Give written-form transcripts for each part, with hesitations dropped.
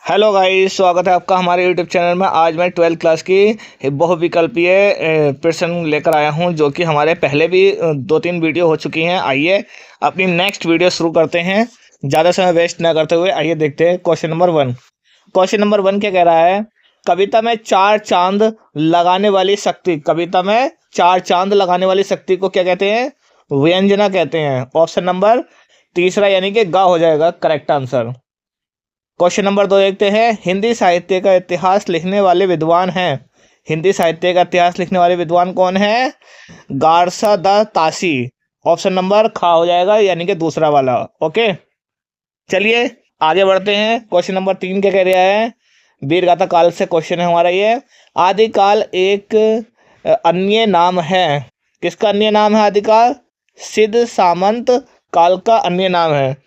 Hello guys, स्वागत है आपका हमारे यूट्यूब चैनल में। आज मैं 12th क्लास की बहुविकल्पीय प्रश्न लेकर आया हूं, जो कि हमारे पहले भी 2-3 वीडियो हो चुकी हैं। आइए अपनी नेक्स्ट वीडियो शुरू करते हैं, ज़्यादा समय वेस्ट ना करते हुए। आइए देखते हैं क्वेश्चन नंबर 1। क्वेश्चन नंबर 1 क्या कह रहा है? कविता में 4 चांद लगाने वाली शक्ति, कविता में 4 चांद लगाने वाली शक्ति को क्या कहते हैं? व्यंजना कहते हैं। ऑप्शन नंबर तीसरा यानी कि ग हो जाएगा करेक्ट आंसर। क्वेश्चन नंबर 2 देखते हैं। हिंदी साहित्य का इतिहास लिखने वाले विद्वान हैं। हिंदी साहित्य का इतिहास लिखने वाले विद्वान कौन है? Garcin de Tassy. Option number खा हो जाएगा यानी कि दूसरा वाला। ओके, चलिए आगे बढ़ते हैं। क्वेश्चन नंबर 3 क्या कह रहा है? वीरगाथा काल से क्वेश्चन है हमारा ये। आदिकाल एक अन्य नाम है। किसका अन्य नाम है आदिकाल? सिद्ध सामंत काल का अन्य नाम है।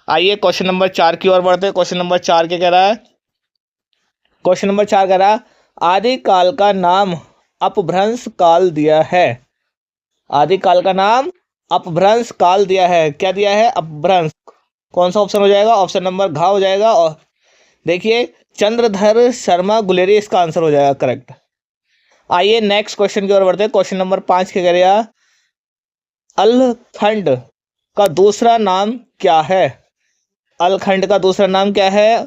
आइए क्वेश्चन नंबर 4 की ओर बढ़ते हैं। क्वेश्चन नंबर 4 क्या कह रहा है? क्वेश्चन नंबर 4 कह रहा है आदिकाल का नाम अपभ्रंश काल दिया है। आदिकाल का नाम अपभ्रंश काल दिया है। क्या दिया है? अपभ्रंश। कौन सा ऑप्शन हो जाएगा? ऑप्शन नंबर घ हो जाएगा। और देखिए चंद्रधर शर्मा गुलेरी इसका आंसर हो जाएगा करेक्ट। आइए नेक्स्ट क्वेश्चन की ओर बढ़ते हैं। क्वेश्चन नंबर 5 क्या कह रहा है? अलखंड का दूसरा नाम क्या है? अलखंड का दूसरा नाम क्या है?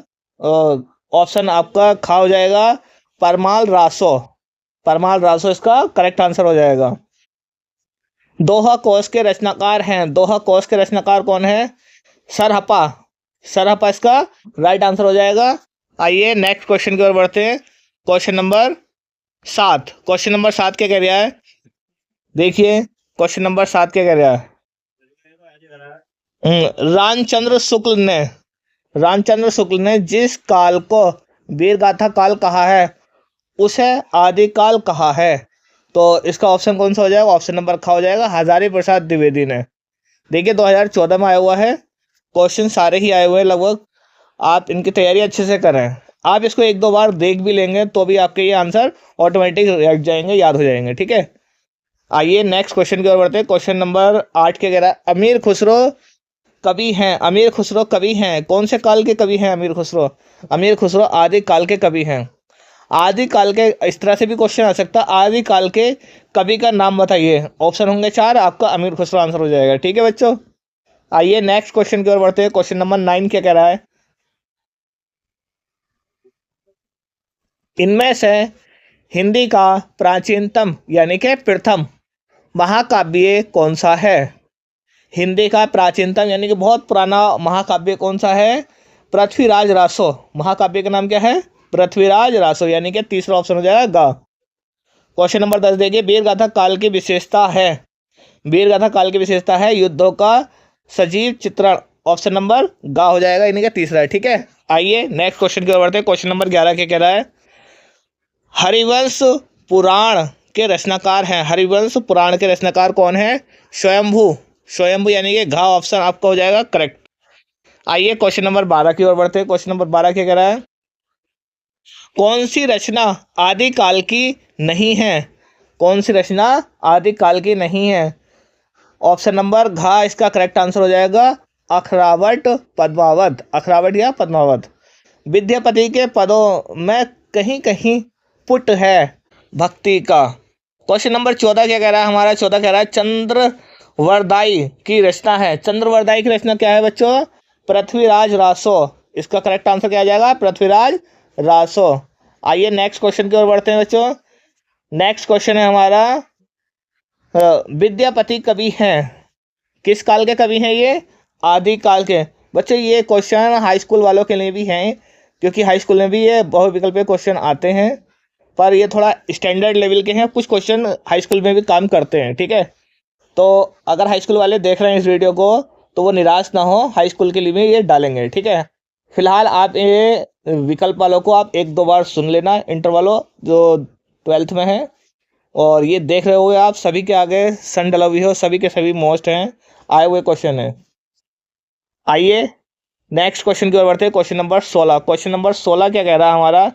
ऑप्शन आपका खा हो जाएगा परमाल रासो। परमाल रासो इसका करेक्ट आंसर हो जाएगा। दोहा कोश के रचनाकार हैं। दोहा कोश के रचनाकार कौन है? सरहपा। सरहपा इसका राइट आंसर हो जाएगा। आइए नेक्स्ट क्वेश्चन की ओर बढ़ते हैं। Question number 7। क्वेश्चन नंबर 7 क्या कह रहा है? देखिए क्वेश्चन नंबर 7 क्या कह रहा है? रामचंद्र शुक्ल ने जिस काल को वीरगाथा काल कहा है उसे आदिकाल कहा है। तो इसका ऑप्शन कौन सा हो जाएगा? ऑप्शन नंबर खा हो जाएगा हजारी प्रसाद द्विवेदी ने। देखिए 2014 में आया हुआ है, क्वेश्चन सारे ही आए हुए हैं लगभग। आप इनकी तैयारी अच्छे से करें। आप इसको 1-2 बार देख भी लेंगे तो भी आपके ये आंसर ऑटोमेटिक रट जाएंगे, याद हो जाएंगे। ठीक है, आइए नेक्स्ट क्वेश्चन की ओर बढ़ते हैं। क्वेश्चन नंबर 8 क्या कह रहा है? अमीर खुसरो कवि हैं। अमीर खुसरो कवि हैं। कौन से काल के कवि हैं अमीर खुसरो? अमीर खुसरो आदि काल के कवि हैं। आदि काल के, इस तरह से भी क्वेश्चन आ सकता है, आदि काल के कवि का नाम बताइए। ऑप्शन होंगे 4, आपका अमीर खुसरो आंसर हो जाएगा। ठीक है बच्चों, आइए नेक्स्ट क्वेश्चन की ओर बढ़ते हैं। क्वेश्चन नंबर 9 क्या कह रहा है? इनमें से हिंदी का प्राचीनतम यानी कि प्रथम महाकाव्य कौन सा है? हिंदी का प्राचीनतम यानी कि बहुत पुराना महाकाव्य कौन सा है? पृथ्वीराज रासो। महाकाव्य का नाम क्या है? पृथ्वीराज रासो, यानी कि तीसरा ऑप्शन हो जाएगा गा। क्वेश्चन नंबर 10 देखिए। वीरगाथा काल की विशेषता है। वीरगाथा काल की विशेषता है युद्धों का सजीव चित्रण। ऑप्शन नंबर गा हो जाएगा, यानी कि तीसरा है। ठीक है, आइए नेक्स्ट क्वेश्चन की ओर बढ़ते हैं। क्वेश्चन नंबर 11 क्या कह रहा है? हरिवंश पुराण के रचनाकार हैं। हरिवंश पुराण के रचनाकार कौन है? स्वयंभू। स्वयंभू यानी कि घा ऑप्शन आपका हो जाएगा करेक्ट। आइए क्वेश्चन नंबर 12 की ओर बढ़ते हैं। क्वेश्चन नंबर 12 क्या कह रहा है? कौन सी रचना आदिकाल की नहीं है? कौन सी रचना आदिकाल की नहीं है? ऑप्शन नंबर घा इसका करेक्ट आंसर हो जाएगा अखरावट पद्मावत। अखरावट या पद्मावत। विद्यापति के पदों में कहीं कहीं पुट है भक्ति का। क्वेश्चन नंबर 14 क्या कह रहा है हमारा? 14 कह रहा है चंद्रवरदाई की रचना है। चंद्रवरदाई की रचना क्या है बच्चों? पृथ्वीराज रासो। इसका करेक्ट आंसर क्या आ जाएगा? पृथ्वीराज रासो। आइए नेक्स्ट क्वेश्चन की ओर बढ़ते हैं बच्चों। नेक्स्ट क्वेश्चन है हमारा विद्यापति कवि हैं। किस काल के कवि हैं ये? आदि काल के। बच्चों ये क्वेश्चन हाई स्कूल वालों के लिए भी हैं, क्योंकि हाई स्कूल में भी ये बहुविकल्पीय क्वेश्चन आते हैं, पर ये थोड़ा स्टैंडर्ड लेवल के हैं। कुछ क्वेश्चन हाई स्कूल में भी काम करते हैं। ठीक है, तो अगर हाई स्कूल वाले देख रहे हैं इस वीडियो को तो वो निराश ना हो, हाई स्कूल के लिए भी ये डालेंगे। ठीक है, फिलहाल आप ये विकल्प वालों को आप 1-2 बार सुन लेना, इंटर वालों जो 12th में है, और ये देख रहे हो आप सभी के आगे सन डला हुई हो, सभी के सभी मोस्ट हैं, आए हुए क्वेश्चन है। आइए नेक्स्ट क्वेश्चन की ओर बढ़ते हैं। Question number 16। क्वेश्चन नंबर 16 क्या कह रहा है हमारा?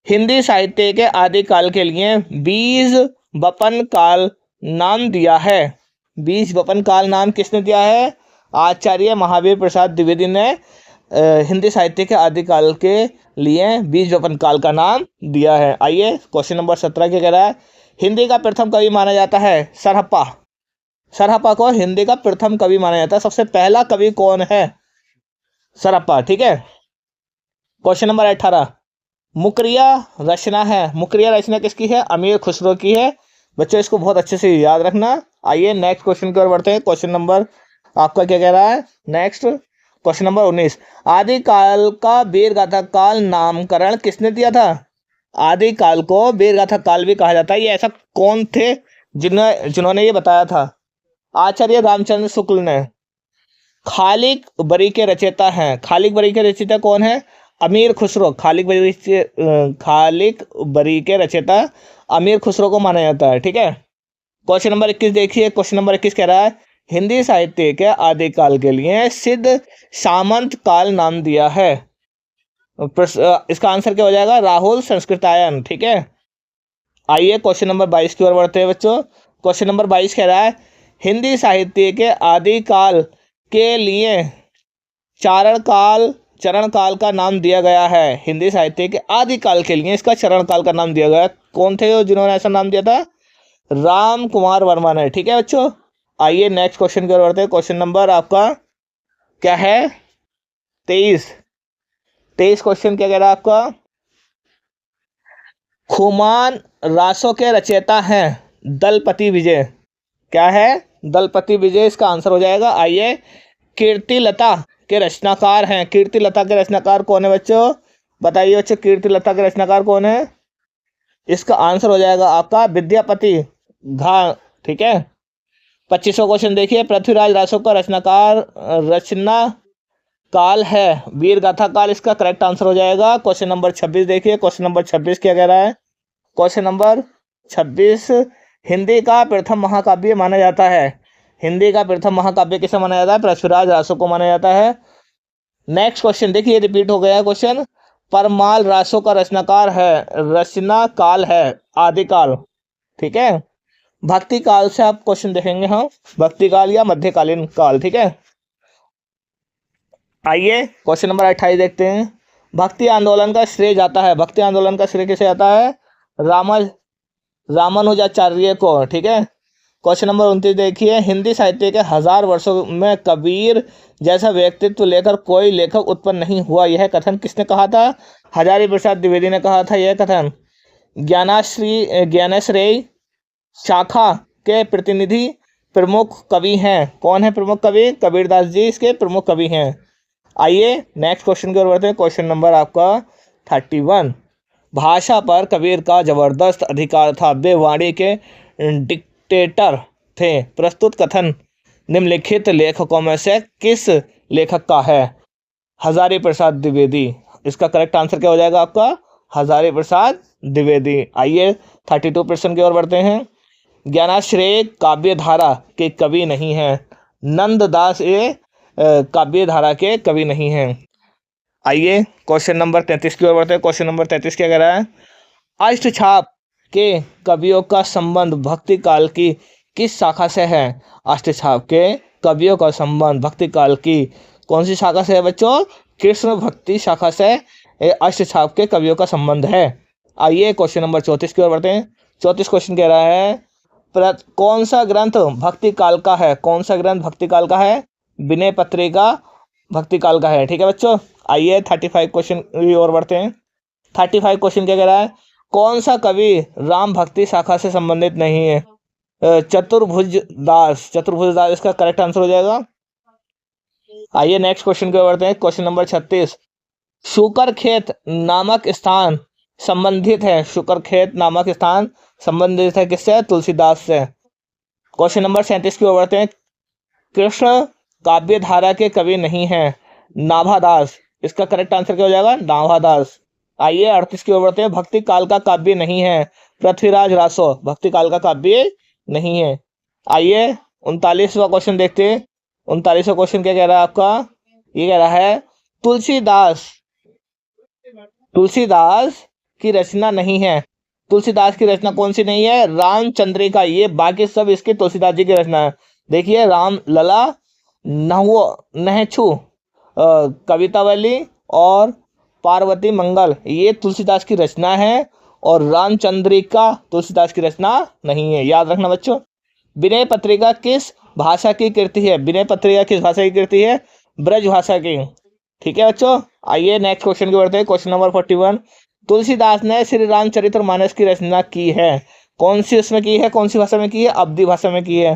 हिंदी साहित्य के आदिकाल के लिए बीज बपन काल नाम दिया है। बीज बपन काल नाम किसने दिया है? आचार्य महावीर प्रसाद द्विवेदी ने हिंदी साहित्य के आदिकाल के लिए बीज वपन काल का नाम दिया है। आइए क्वेश्चन नंबर 17 क्या कह रहा है। हिंदी का प्रथम कवि माना जाता है सरहप्पा। सरहप्पा को हिंदी का प्रथम कवि माना जाता है। सबसे पहला कवि कौन है? सरहप्पा। ठीक है। क्वेश्चन नंबर 18, मुकरिया रचना है। मुकरिया रचना किसकी है? अमीर खुसरो की है। बच्चों इसको बहुत अच्छे से याद रखना। आइए नेक्स्ट क्वेश्चन की ओर बढ़ते हैं। क्वेश्चन नंबर आपका क्या कह रहा है नेक्स्ट? क्वेश्चन नंबर 19, आदिकाल का वीर गाथा काल नामकरण किसने दिया था? आदिकाल को वीर गाथा काल भी कहा जाता है। ये ऐसा कौन थे जिन्होंने ये बताया था? आचार्य रामचंद्र शुक्ल ने। खालिक बरी के रचयिता हैं। खालिक बरी के रचयिता कौन है? अमीर खुसरो। खालिक बरी के रचयिता अमीर खुसरो को माना जाता है। ठीक है। क्वेश्चन नंबर 21 देखिए। क्वेश्चन नंबर 21 कह रहा है हिंदी साहित्य के आदिकाल के लिए सिद्ध सामंत काल नाम दिया है। इसका आंसर क्या हो जाएगा? राहुल संस्कृतायन। ठीक है। आइए क्वेश्चन नंबर 22 की ओर बढ़ते हैं बच्चों। क्वेश्चन नंबर 22 कह रहा है हिंदी साहित्य के आदिकाल के लिए चरण काल का नाम दिया गया है। हिंदी साहित्य के आदिकाल के लिए इसका चरण काल का नाम दिया गया। कौन थे जिन्होंने ऐसा नाम दिया था? राम कुमार वर्मा ने। ठीक है बच्चों। आइए नेक्स्ट क्वेश्चन की ओर बढ़ते हैं। क्वेश्चन नंबर आपका क्या है? 23 क्वेश्चन क्या कह रहा है आपका? खुमान रासों के रचयिता हैं दलपति विजय। क्या है? दलपति विजय इसका आंसर हो जाएगा। आइए कीर्तिलता के रचनाकार हैं। कीर्तिलता के रचनाकार कौन है बच्चों? बताइए बच्चों कीर्तिलता के रचनाकार कौन है? इसका आंसर हो जाएगा आपका विद्यापति घा। ठीक है। 25वां क्वेश्चन देखिए। पृथ्वीराज रासो का रचना काल है वीर गाथा काल। इसका करेक्ट आंसर हो जाएगा। क्वेश्चन नंबर 26 देखिए। क्वेश्चन नंबर 26 क्या कह रहा है? क्वेश्चन नंबर 26, हिंदी का प्रथम महाकाव्य माना जाता है। हिंदी का प्रथम महाकाव्य किसे माना जाता है? पृथ्वीराज रासो को माना जाता है। नेक्स्ट क्वेश्चन देखिए, रिपीट हो गया है क्वेश्चन। परमाल रासो का रचनाकार है, रचना काल है आदिकाल। ठीक है। भक्ति काल से आप क्वेश्चन देखेंगे हम, भक्ति काल या मध्यकालीन काल। ठीक है। आइए क्वेश्चन नंबर 28 देखते हैं। भक्ति आंदोलन का श्रेय जाता है। भक्ति आंदोलन का श्रेय किसे जाता है? रामानुजाचार्य को। ठीक है। क्वेश्चन नंबर 29 देखिए। हिंदी साहित्य के 1000 वर्षों में कबीर जैसा व्यक्तित्व लेकर कोई लेखक उत्पन्न नहीं हुआ, यह कथन किसने कहा था? हजारी प्रसाद द्विवेदी ने कहा था यह कथन। ज्ञानेश्वरी शाखा के प्रतिनिधि प्रमुख कवि हैं। कौन है प्रमुख कवि? कबीरदास जी इसके प्रमुख कवि हैं। आइए नेक्स्ट क्वेश्चन की ओर बढ़ते हैं। क्वेश्चन नंबर आपका 31, भाषा पर कबीर का जबरदस्त अधिकार था, वे वाणी के डिक्टेटर थे। प्रस्तुत कथन निम्नलिखित लेखकों में से किस लेखक का है? हजारी प्रसाद द्विवेदी। इसका करेक्ट आंसर क्या हो जाएगा आपका? हजारी प्रसाद द्विवेदी। आइए 32% की ओर बढ़ते हैं। ज्ञानाश्रय काव्यधारा के कवि नहीं हैं। नंददास ये काव्यधारा के कवि नहीं हैं। आइए क्वेश्चन नंबर 33 की ओर बढ़ते हैं। क्वेश्चन नंबर 33 क्या कह रहा है? अष्टछाप के कवियों का संबंध भक्ति काल की किस शाखा से है? अष्टछाप के कवियों का संबंध भक्ति काल की कौन सी शाखा से है बच्चों? कृष्ण भक्ति शाखा से अष्टछाप के कवियों का संबंध है। आइए क्वेश्चन नंबर 34 की ओर बढ़ते हैं। 34 क्वेश्चन कह रहा है कौन सा ग्रंथ भक्ति काल का है? कौन सा ग्रंथ भक्ति काल का है? विनय पत्रिका भक्ति काल का है। ठीक है बच्चों। आइए 35 क्वेश्चन की ओर बढ़ते हैं। 35 क्वेश्चन क्या कह रहा है? कौन सा कवि राम भक्ति शाखा से संबंधित नहीं है? चतुर्भुज दास इसका करेक्ट आंसर हो जाएगा। आइए नेक्स्ट क्वेश्चन की ओर बढ़ते हैं। क्वेश्चन नंबर 36, शुकर खेत नामक स्थान संबंधित है। शुकर खेत नामक स्थान संबंधित है किससे? तुलसीदास से। क्वेश्चन नंबर 37 की ओर बढ़ते हैं। कृष्ण काव्य धारा के कवि नहीं है, नाभादास। इसका करेक्ट आंसर क्या हो जाएगा? नाभादास। आइए 38 की ओर बढ़ते हैं। भक्ति काल का काव्य नहीं है, पृथ्वीराज रासो। भक्ति काल का काव्य नहीं है। आइए 39वां क्वेश्चन देखते हैं। 39वां क्वेश्चन क्या कह रहा है आपका? ये कह रहा है तुलसीदास की रचना नहीं है। तुलसीदास की रचना कौन सी नहीं है? रामचंद्रिका। ये बाकी सब इसके तुलसीदास जी की रचना है। देखिए राम लला नहछु कवितावली और पार्वती मंगल ये तुलसीदास की रचना है और रामचंद्रिका तुलसीदास की रचना नहीं है, याद रखना बच्चों। विनय पत्रिका किस भाषा की कृति है? विनय पत्रिका किस भाषा की कृति है? ब्रज भाषा की। ठीक है बच्चों, आइए नेक्स्ट क्वेश्चन की बढ़ते हैं। क्वेश्चन नंबर 41, तुलसीदास ने श्री रामचरितमानस की रचना की है, कौन सी उसमें की है, कौन सी भाषा में की है? अवधी भाषा में की है।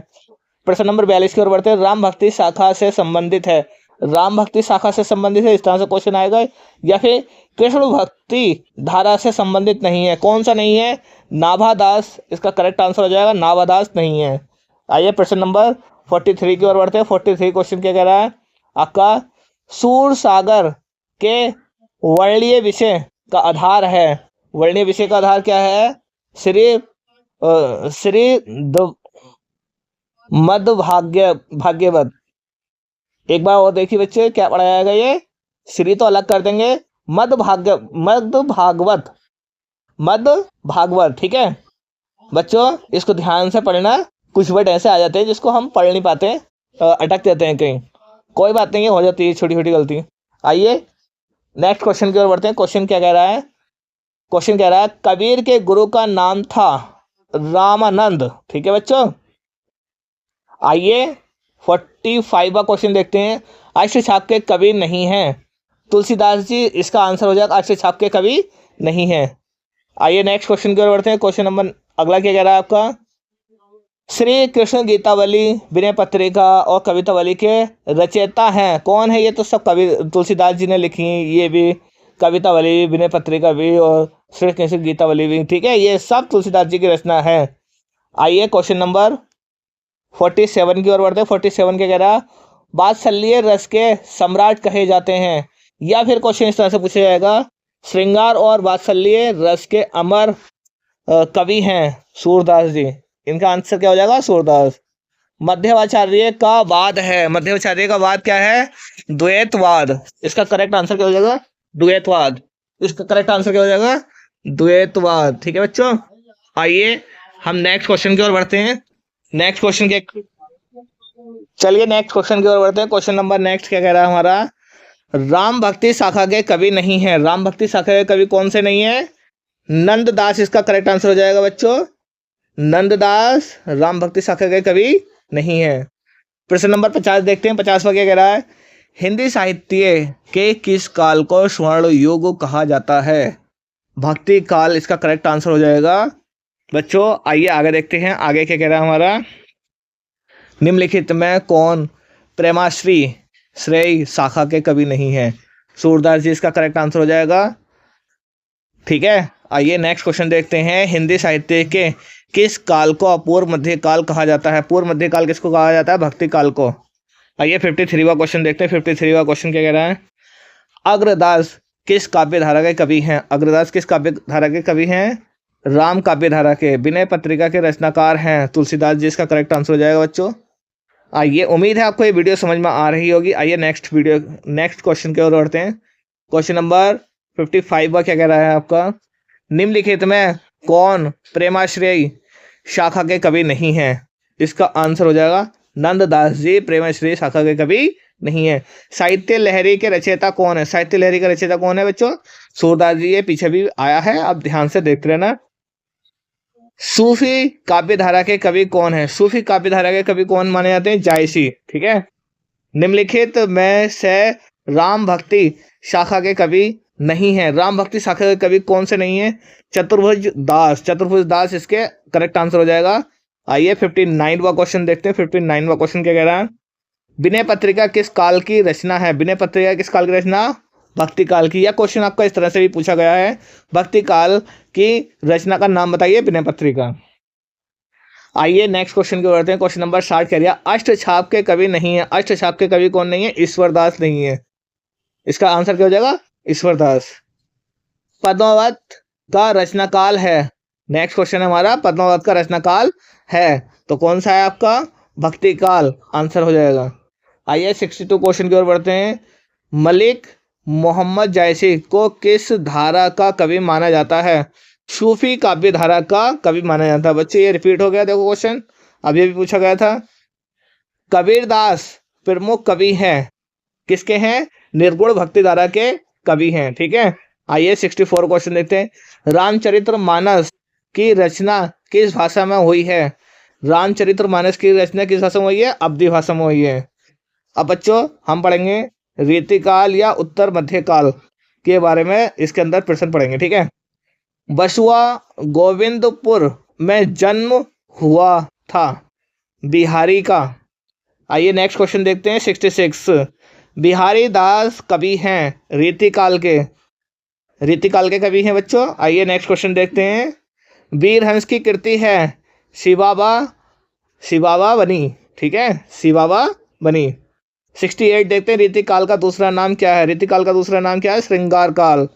प्रश्न नंबर 42 की ओर बढ़ते हैं। राम भक्ति शाखा से संबंधित है, राम भक्ति शाखा से संबंधित है, इस तरह से क्वेश्चन आएगा। या फिर कृष्ण भक्ति धारा से संबंधित नहीं है, कौन सा नहीं है? नाभादास इसका करेक्ट आंसर हो जाएगा, नाभादास नहीं है। आइए प्रश्न नंबर 43 की ओर बढ़ते हैं। 43 क्वेश्चन क्या कह रहा है आपका? सूर सागर के वर्णीय विषय का आधार है, वर्णीय विषय का आधार क्या है? श्री मद भाग्यवत। एक बार और देखिए बच्चे क्या पढ़ाया जाएगा, ये श्री तो अलग कर देंगे, मद भागवत। ठीक है बच्चों, इसको ध्यान से पढ़ना, कुछ वर्ड ऐसे आ जाते हैं जिसको हम पढ़ नहीं पाते, अटक जाते हैं कहीं, कोई बात नहीं है, हो जाती है छोटी छोटी गलती। आइए नेक्स्ट क्वेश्चन की ओर बढ़ते हैं। क्वेश्चन क्या कह रहा है? क्वेश्चन कह रहा है कबीर के गुरु का नाम था रामानंद। ठीक है बच्चों, आइए 45वां क्वेश्चन देखते हैं। अष्टछाप के कवि नहीं है तुलसीदास जी, इसका आंसर हो जाएगा अष्टछाप के कवि नहीं है। आइए नेक्स्ट क्वेश्चन की ओर बढ़ते हैं। क्वेश्चन नंबर अगला क्या कह रहा है आपका? श्री कृष्ण गीतावली, विनय पत्रिका और कवितावली के रचयिता हैं, कौन है? ये तो सब कवि तुलसीदास जी ने लिखी, ये भी कवितावली, विनय पत्रिका भी और श्री कृष्ण गीतावली भी। ठीक है, ये सब तुलसीदास जी की रचना है। आइए क्वेश्चन नंबर 47 की ओर बढ़ते हैं। 47 क्या कह रहा है? वात्सल्य रस के सम्राट कहे जाते हैं, या फिर क्वेश्चन इस तरह से पूछा जाएगा, श्रृंगार और वात्सल्य रस के अमर कवि हैं सूरदास जी, इनका आंसर क्या हो जाएगा? सूरदास। मध्वाचार्य का वाद है, मध्वाचार्य का वाद क्या है? द्वैतवाद, इसका करेक्ट आंसर क्या हो जाएगा? द्वैतवाद, इसका करेक्ट आंसर क्या हो जाएगा? द्वैतवाद। ठीक है बच्चों, आइए हम नेक्स्ट क्वेश्चन की ओर बढ़ते हैं। नेक्स्ट क्वेश्चन के चलिए नेक्स्ट क्वेश्चन की ओर बढ़ते हैं। क्वेश्चन नंबर नेक्स्ट क्या कह रहा है हमारा? राम भक्ति शाखा के कवि नहीं है, राम भक्ति शाखा के कवि कौन से नहीं है? नंददास इसका करेक्ट आंसर हो जाएगा बच्चों, नंददास राम भक्ति शाखा के कवि नहीं है। प्रश्न नंबर 50 देखते हैं। 50वां क्या कह रहा है? हिंदी साहित्य के किस काल को स्वर्ण युग कहा जाता है? भक्ति काल इसका करेक्ट आंसर हो जाएगा बच्चों। आइए आगे देखते हैं, आगे क्या कह रहा है हमारा? निम्नलिखित में कौन प्रेमाश्री श्रेय शाखा के कवि नहीं है? सूरदास जी इसका करेक्ट आंसर हो जाएगा। ठीक है, आइए नेक्स्ट क्वेश्चन देखते हैं। हिंदी साहित्य के किस काल को अपूर्व मध्यकाल कहा जाता है? पूर्व मध्यकाल किसको कहा जाता है? भक्ति काल को। आइए 53वां क्वेश्चन देखते हैं। 53वां क्वेश्चन क्या कह रहा है? अग्रदास किस काव्य धारा के कवि हैं? अग्रदास किस काव्य धारा के कवि हैं? राम काव्य धारा के। विनय पत्रिका के रचनाकार हैं तुलसीदास जी, इसका करेक्ट आंसर हो जाएगा बच्चों। आइए उम्मीद है आपको ये वीडियो समझ में आ रही होगी। आइए नेक्स्ट क्वेश्चन की ओर बढ़ते हैं। क्वेश्चन नंबर 55 क्या कह रहा है आपका? निम्नलिखित में कौन प्रेमाश्रय शाखा के कवि नहीं है? इसका आंसर हो जाएगा नंददास जी प्रेमाश्रय शाखा के कवि नहीं है। साहित्य लहरी के रचयिता कौन है? साहित्य लहरी का रचयिता कौन है बच्चों? सूरदास जी, ये पीछे भी आया है, आप ध्यान से देखते रहना। सूफी काव्य धारा के कवि कौन है? सूफी काव्य धारा के कवि कौन माने जाते हैं? जायसी। ठीक है, निम्नलिखित में से राम भक्ति शाखा के कवि नहीं है, राम भक्ति शाखा के कवि कौन से नहीं है? चतुर्भुज दास, चतुर्भुज दास इसके करेक्ट आंसर हो जाएगा। आइए 59वां क्वेश्चन देखते हैं। 59वां क्वेश्चन क्या कह रहा है? विनय पत्रिका किस काल की रचना है? विनय पत्रिका किस काल की रचना? भक्ति काल की। यह क्वेश्चन आपका इस तरह से भी पूछा गया है, भक्ति काल की रचना का नाम बताइए विनय पत्रिका। आइए नेक्स्ट क्वेश्चन की ओर बढ़ते हैं। क्वेश्चन नंबर 60 कह रहा है अष्टछाप के कवि नहीं है। अष्टछाप के कवि कौन नहीं है? ईश्वरदास नहीं है, इसका आंसर क्या हो जाएगा? ईश्वरदास। पद्मावत का रचनाकाल है। नेक्स्ट क्वेश्चन हमारा पद्मावत का रचनाकाल है, तो कौन सा है आपका? भक्ति काल आंसर हो जाएगा। आइए 62 क्वेश्चन की ओर बढ़ते हैं। मलिक मोहम्मद जायसी को किस धारा का कवि माना जाता है? सूफी काव्य धारा का कवि माना जाता है। बच्चे ये रिपीट हो गया, देखो क्वेश्चन अभी भी पूछा गया था। कबीरदास प्रमुख कवि हैं किसके हैं? निर्गुण भक्तिधारा के कवि हैं। ठीक है, आइए 64 क्वेश्चन देखते हैं। रामचरितमानस की रचना किस भाषा में हुई है? रामचरितमानस की रचना किस भाषा में हुई है? अवधी भाषा में हुई है। अब बच्चों हम पढ़ेंगे रीतिकाल या उत्तर मध्यकाल के बारे में, इसके अंदर प्रश्न पढ़ेंगे। ठीक है, बसुआ गोविंदपुर में जन्म हुआ था बिहारी का। आइए नेक्स्ट क्वेश्चन देखते हैं 66। बिहारी दास कवि हैं रीतिकाल के। रीतिकाल के कवि हैं बच्चों। आइए नेक्स्ट क्वेश्चन देखते हैं। वीरहंस की कृति है शिवाबा शिवाबा बनी। ठीक है, शिवाबा बनी। 68 देखते हैं। रीतिकाल का दूसरा नाम क्या है? रीतिकाल का दूसरा नाम क्या है? श्रृंगार काल।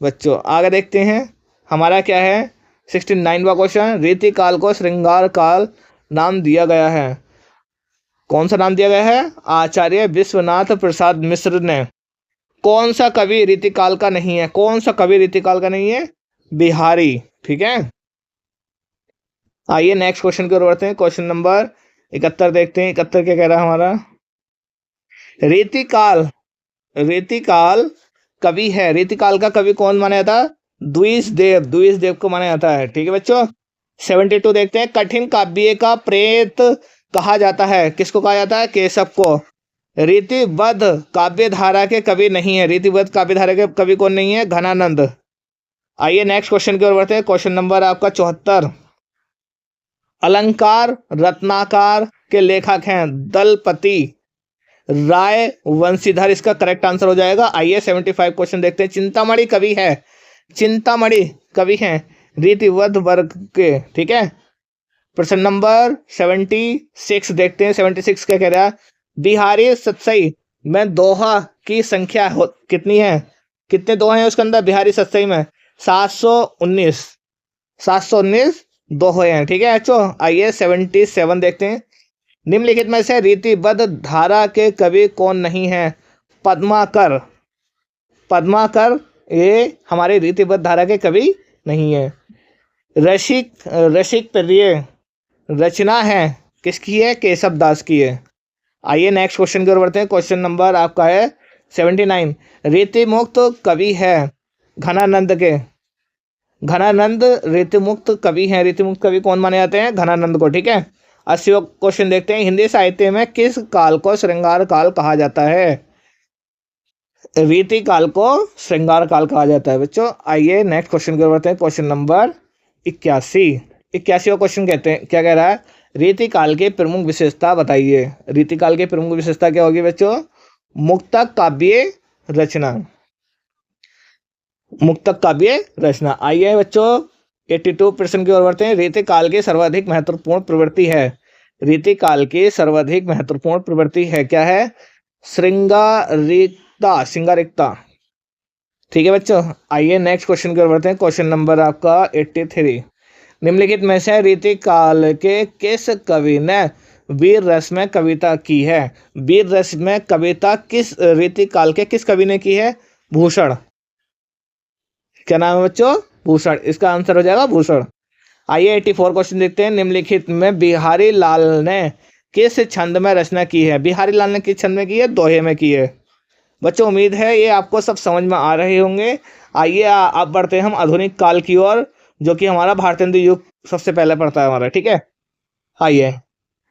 बच्चों आगे देखते हैं हमारा क्या है 69वां क्वेश्चन। रीतिकाल को श्रृंगार काल नाम दिया गया है। कौन सा नाम दिया गया है? आचार्य विश्वनाथ प्रसाद मिश्र ने। कौन सा कवि रीतिकाल का नहीं है? कौन सा कवि रीतिकाल का नहीं है? बिहारी। ठीक है, आइए नेक्स्ट क्वेश्चन की ओर बढ़ते हैं। क्वेश्चन नंबर 71 देखते हैं। 71 क्या कह रहा है हमारा? रीतिकाल रीतिकाल कवि है। रीतिकाल का कवि कौन माना जाता है? द्विजदेव को माना जाता है। ठीक है बच्चों, 72 देखते हैं। कठिन काव्य का प्रेत कहा जाता है। किसको कहा जाता है? केशव को। रीतिबद्ध काव्य धारा के कवि नहीं है। रीतिबद्ध काव्य धारा के कवि कौन नहीं है? घनानंद। आइए नेक्स्ट क्वेश्चन की ओर बढ़ते हैं। क्वेश्चन नंबर आपका 74। अलंकार रत्नाकर के लेखक हैं दलपति राय वंशीधर। इसका करेक्ट आंसर हो जाएगा। आइए 75 क्वेश्चन देखते हैं। चिंतामणि कवि है। चिंतामणि कवि हैं रीतिबद्ध वर्ग के। ठीक है, प्रश्न नंबर 76 देखते हैं। 76 क्या कह रहा है? बिहारी सतसई में दोहा की संख्या कितनी है? कितने दोहे हैं उसके अंदर? बिहारी सतसई में 719 दोहे हैं। ठीक है बच्चों, आइए 77 देखते हैं। निम्नलिखित में से रीतिबद्ध धारा के कवि कौन नहीं है? पद्माकर। पद्माकर ये हमारे रीतिबद्ध धारा के कवि नहीं है। रसिक प्रिय रचना है किसकी है? केशव दास की है। आइए नेक्स्ट क्वेश्चन की ओर बढ़ते हैं। क्वेश्चन नंबर आपका है 79। रीतिमुक्त कवि है घनानंद के। घनानंद रीतिमुक्त कवि हैं। रीतिमुक्त कवि कौन माने जाते हैं? घनानंद को। ठीक है, 80वां क्वेश्चन देखते हैं। हिंदी साहित्य में किस काल को श्रृंगार काल कहा जाता है? रीति काल को श्रृंगार काल कहा जाता है बच्चों। आइए नेक्स्ट क्वेश्चन की ओर बढ़ते हैं। क्वेश्चन नंबर 81वां क्वेश्चन कहते हैं क्या कह रहा है? रीतिकाल की प्रमुख विशेषता बताइए। रीतिकाल की प्रमुख विशेषता क्या होगी बच्चों? मुक्तक काव्य रचना। मुक्तक काव्य रचना। आइए बच्चों 82 प्रश्न की ओर बढ़ते हैं। रीतिकाल की सर्वाधिक महत्वपूर्ण प्रवृत्ति है। रीतिकाल की सर्वाधिक महत्वपूर्ण प्रवृत्ति है क्या है? श्रृंगारिकता। ठीक है बच्चों, आइए नेक्स्ट क्वेश्चन की ओर बढ़ते हैं। क्वेश्चन नंबर आपका 83। निम्नलिखित में से रीतिकाल के किस कवि ने वीर रस में कविता की है? वीर रस में कविता किस रीतिकाल के किस कवि ने की है? भूषण। क्या नाम है बच्चों? भूषण। इसका आंसर हो जाएगा भूषण। आइए 84 क्वेश्चन देखते हैं। निम्नलिखित में बिहारी लाल ने किस छंद में रचना की है? बिहारी लाल ने किस छंद में की है? दोहे में की है। बच्चों उम्मीद है ये आपको सब समझ में आ रहे होंगे। आइए अब बढ़ते हैं हम आधुनिक काल की ओर, जो कि हमारा भारतेंदु युग सबसे पहले पड़ता है हमारा। ठीक है, आइए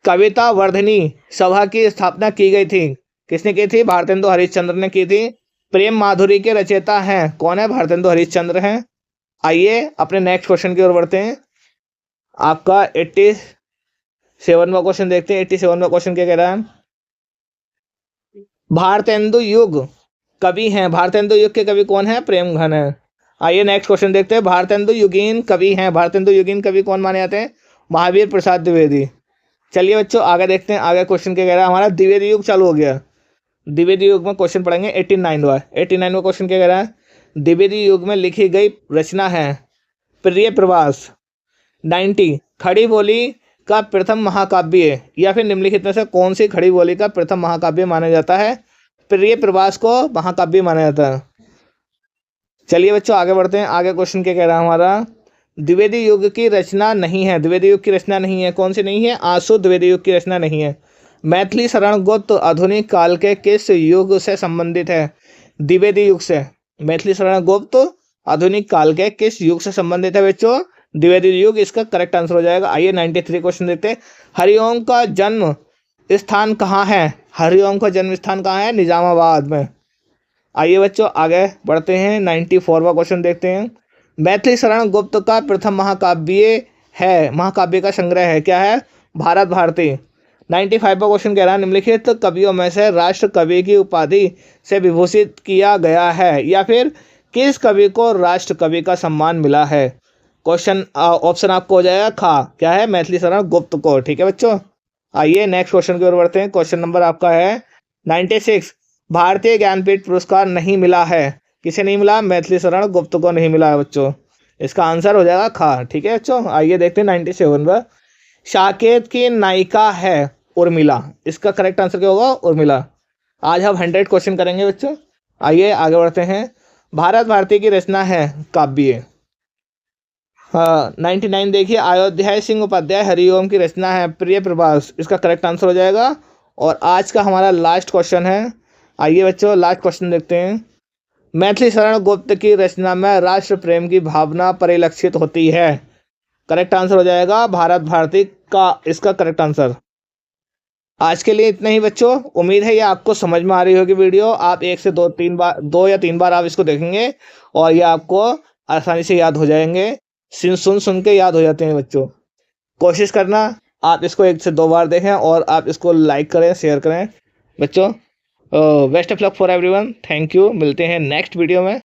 कविता वर्धनी सभा की स्थापना की गई थी। किसने की थी? भारतेंदु हरिश्चंद्र ने की थी। प्रेम माधुरी के रचयिता हैं कौन है? भारतेंदु हरिश्चंद्र हैं। आइए अपने नेक्स्ट क्वेश्चन की ओर बढ़ते हैं। आपका 87वां क्वेश्चन देखते हैं। 87वां क्वेश्चन क्या कह रहा है? भारतेंदु युग कवि हैं। भारतेंदु युग के कवि कौन है? प्रेमघन है। आइए नेक्स्ट क्वेश्चन देखते हैं। भारतेंदु युगीन कवि हैं। भारतेंदु युगीन कवि कौन माने जाते हैं? महावीर प्रसाद द्विवेदी। चलिए बच्चों आगे देखते हैं। आगे क्वेश्चन क्या कह रहा है हमारा? द्विवेदी युग चालू हो गया। द्विवेदी युग में क्वेश्चन पढ़ेंगे 89वां क्वेश्चन क्या कह रहा है? द्विवेदी युग में लिखी गई रचना है प्रिय प्रवास। 90 खड़ी बोली का प्रथम महाकाव्य या फिर निम्नलिखित में से कौन सी खड़ी बोली का प्रथम महाकाव्य माना जाता है? प्रिय प्रवास को महाकाव्य माना जाता है। चलिए बच्चों आगे बढ़ते हैं। आगे क्वेश्चन क्या कह रहा है हमारा? द्विवेदी युग की रचना नहीं है। द्विवेदी युग की रचना नहीं है। कौन सी नहीं है? आसु द्विवेदी युग की रचना नहीं है। मैथिली शरण गुप्त आधुनिक काल के किस युग से संबंधित है? द्विवेदी युग से। मैथिली शरण गुप्त आधुनिक काल के किस युग से संबंधित है बच्चों? द्विवेदी युग इसका करेक्ट आंसर हो जाएगा। आइए 93 क्वेश्चन देखते हैं। हरिओम का जन्म स्थान कहाँ है? हरिओम का जन्म स्थान कहाँ है? निजामाबाद में। आइए बच्चों आगे बढ़ते हैं, 94वां क्वेश्चन देखते हैं। मैथिली शरण गुप्त का प्रथम महाकाव्य का संग्रह है, क्या है? भारत भारती। 95वां क्वेश्चन कह रहा है निम्नलिखित कवियों में से राष्ट्र कवि की उपाधि से विभूषित किया गया है या फिर किस कवि को राष्ट्र कवि का सम्मान मिला है? क्वेश्चन ऑप्शन आपको हो जाएगा खा, क्या है? मैथिली शरण गुप्त को। ठीक है बच्चों, आइए नेक्स्ट क्वेश्चन की ओर बढ़ते हैं। क्वेश्चन नंबर आपका है 96। भारतीय ज्ञानपीठ पुरस्कार नहीं मिला है, किसे नहीं मिला? मैथिली शरण गुप्त को नहीं मिला है बच्चों। इसका आंसर हो जाएगा खा। ठीक है बच्चों, आइए देखते हैं 97 पर। साकेत की नायिका है उर्मिला, इसका करेक्ट आंसर क्या होगा? उर्मिला। आज हम 100 क्वेश्चन करेंगे बच्चों, आइए आगे बढ़ते हैं। भारत भारती की रचना है काव्य। हाँ 99 देखिए, अयोध्या सिंह उपाध्याय हरिओम की रचना है प्रिय प्रभास, इसका करेक्ट आंसर हो जाएगा। और आज का हमारा लास्ट क्वेश्चन है, आइए बच्चों लास्ट क्वेश्चन देखते हैं। मैथिली शरण गुप्त की रचना में राष्ट्र प्रेम की भावना परिलक्षित होती है, करेक्ट आंसर हो जाएगा भारत भारती का, इसका करेक्ट आंसर। आज के लिए इतना ही बच्चों, उम्मीद है ये आपको समझ में आ रही होगी वीडियो। आप 1 से 2 या 3 बार आप इसको देखेंगे और ये आपको आसानी से याद हो जाएंगे। सुन के याद हो जाते हैं बच्चों। कोशिश करना आप इसको 1 से 2 बार देखें और आप इसको लाइक करें, शेयर करें बच्चों। Best of luck for everyone, thank you. मिलते हैं नेक्स्ट वीडियो में।